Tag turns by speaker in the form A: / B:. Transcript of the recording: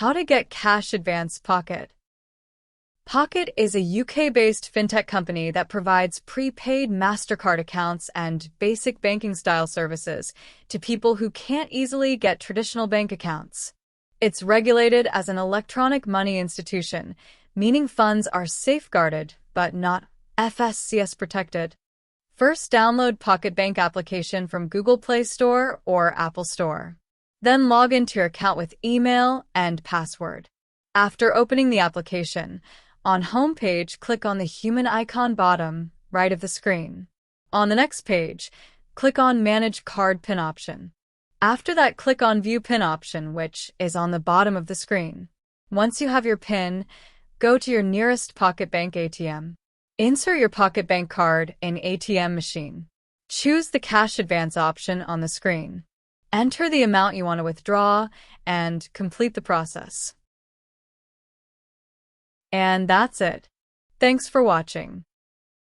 A: How to get cash advance Pocket. Pocket is a UK-based fintech company that provides prepaid MasterCard accounts and basic banking-style services to people who can't easily get traditional bank accounts. It's regulated as an electronic money institution, meaning funds are safeguarded but not FSCS protected. First, download Pocket Bank application from Google Play Store or Apple Store. Then log into your account with email and password. After opening the application, on home page, click on the human icon bottom right of the screen. On the next page, click on Manage Card PIN option. After that, click on View PIN option, which is on the bottom of the screen. Once you have your PIN, go to your nearest Pocket Bank ATM. Insert your Pocket Bank card in ATM machine. Choose the cash advance option on the screen. Enter the amount you want to withdraw and complete the process. And that's it. Thanks for watching.